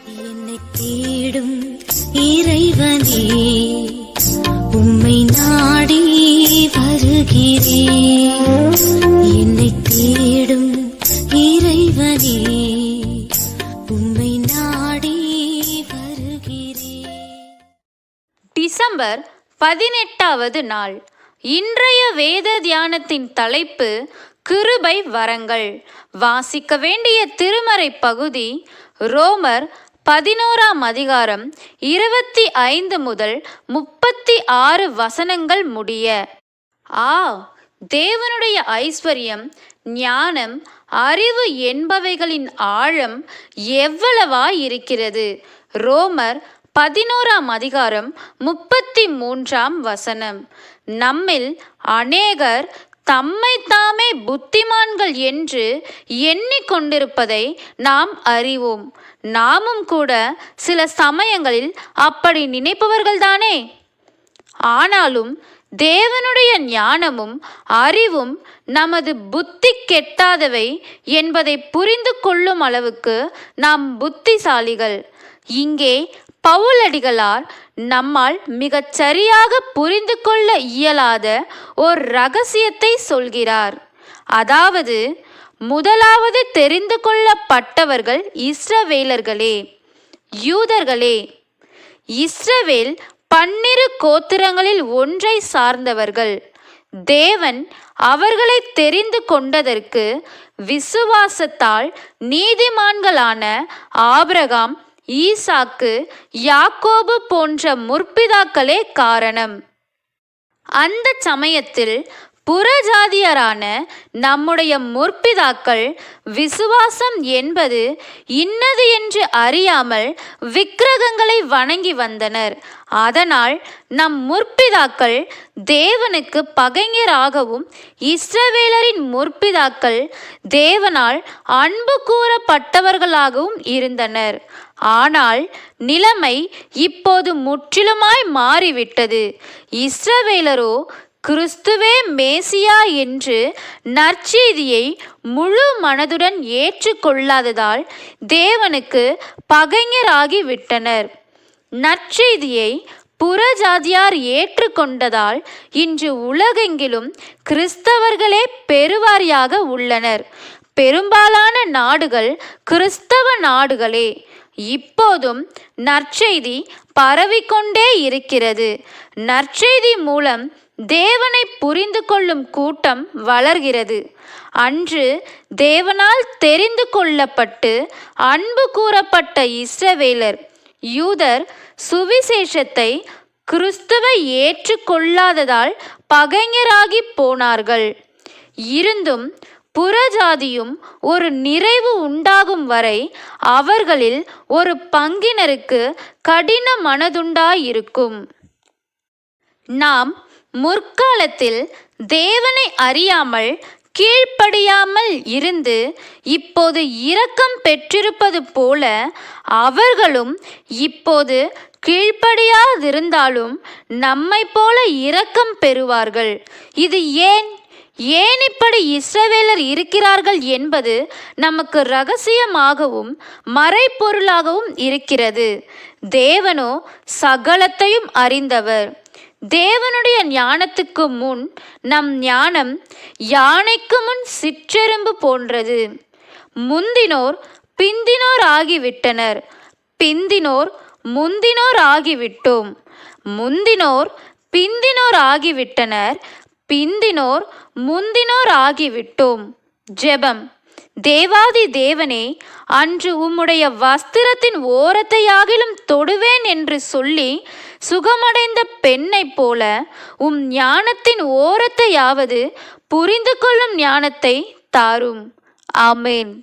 என்னை தேடும் இறைவனே, உம்மை நாடி வருகிறேன். என்னை தேடும் இறைவனே, உம்மை நாடி வருகிறேன். டிசம்பர் 18வது நாள். இன்றைய வேத தியானத்தின் தலைப்பு கிருபை வரங்கள். வாசிக்க வேண்டிய திருமறை பகுதி ரோமர் 11ஆம் அதிகாரம் 25 முதல் 36 வசனங்கள் முடிய. தேவனுடைய ஐஸ்வர்யம், ஞானம், அறிவு என்பவைகளின் ஆழம் எவ்வளவாயிருக்கிறது. ரோமர் 11ஆம் அதிகாரம் 33ஆம் வசனம். நம்மில் அநேகர் தம்மை தாமே புத்திமான்கள் என்று எண்ணிக்கொண்டிருப்பதை நாம் அறிவோம். நாமும் கூட சில சமயங்களில் அப்படி நினைப்பவர்கள்தானே. ஆனாலும் தேவனுடைய ஞானமும் அறிவும் நமது புத்தி கெட்டாதவை என்பதை புரிந்து கொள்ளும் அளவுக்கு நாம் புத்திசாலிகள். இங்கே பவுலடிகளார் நம்மால் மிகச் சரியாக புரிந்து கொள்ள இயலாத ஒரு இரகசியத்தை சொல்கிறார். அதாவது, முதலாவது தெரிந்து கொள்ளப்பட்டவர்கள் இஸ்ரவேலர்களே, யூதர்களே. இஸ்ரவேல் 12 கோத்திரங்களில் ஒன்றை சார்ந்தவர்கள். தேவன் அவர்களை தெரிந்து கொண்டதற்கு விசுவாசத்தால் நீதிமான்களான ஆபிரகாம், ஈசாக்கு, யாக்கோபு போன்ற முற்பிதாக்களே காரணம். அந்த சமயத்தில் புறஜாதியரான நம்முடைய முற்பிதாக்கள் விசுவாசம் என்பது இன்னது என்று அறியாமல் விக்கிரகங்களை வணங்கி வந்தனர். அதனால் நம் முற்பிதாக்கள் தேவனுக்கு பகைஞராகவும், இஸ்ரவேலரின் முற்பிதாக்கள் தேவனால் அன்பு கூறப்பட்டவர்களாகவும் இருந்தனர். ஆனால் நிலைமை இப்போது முற்றிலுமாய் மாறிவிட்டது. இஸ்ரவேலரோ கிறிஸ்துவே மேசியா என்று நற்செய்தியை முழு மனதுடன் ஏற்றுக்கொள்ளாததால் தேவனுக்கு பகைஞராகி விட்டனர். நற்செய்தியை புறஜாதியார் ஏற்றுக்கொண்டதால் இன்று உலகெங்கிலும் கிறிஸ்தவர்களே பெருவாரியாக உள்ளனர். பெரும்பாலான நாடுகள் கிறிஸ்தவ நாடுகளே. இப்போதும் நற்செய்தி பரவிக்கொண்டே இருக்கிறது. நற்செய்தி மூலம் தேவனை புரிந்து கொள்ளும் கூட்டம் வளர்கிறது. அன்று தேவனால் தெரிந்து கொள்ளப்பட்டு அன்பு கூறப்பட்ட இஸ்ரவேலர், யூதர் சுவிசேஷத்தை, கிறிஸ்துவை ஏற்றுக்கொள்ளாததால் பகைஞராகி போனார்கள். இருந்தும் புறஜாதியும் ஒரு நிறைவு உண்டாகும் வரை அவர்களில் ஒரு பங்கினருக்கு கடின மனதுண்டாயிருக்கும். நாம் முற்காலத்தில் தேவனை அறியாமல் கீழ்ப்படியாமல் இருந்து இப்போது இரக்கம் பெற்றிருப்பது போல அவர்களும் இப்போது கீழ்ப்படியாதிருந்தாலும் நம்மை போல இரக்கம் பெறுவார்கள். இது ஏன் இப்படி இஸ்ரவேலர் இருக்கிறார்கள் என்பது நமக்கு இரகசியமாகவும் மறைப்பொருளாகவும் இருக்கிறது. தேவனோ சகலத்தையும் அறிந்தவர். தேவனுடைய ஞானத்துக்கு முன் நம் ஞானம் யானைக்கு முன் சிற்றெரும்பு போன்றது. முந்தினோர் பிந்தினோர் ஆகிவிட்டனர், பிந்தினோர் முந்தினோர் ஆகிவிட்டோம். முந்தினோர் பிந்தினோர் ஆகிவிட்டனர், பிந்தினோர் முந்தினோர் ஆகிவிட்டோம். ஜெபம். தேவாதி தேவனே, அன்று உம்முடைய வஸ்திரத்தின் ஓரத்தையாகிலும் தொடுவேன் என்று சொல்லி சுகமடைந்த பெண்ணைப் போல உம் ஞானத்தின் ஓரத்தையாவது புரிந்து கொள்ளும் ஞானத்தை தாரும். ஆமேன்.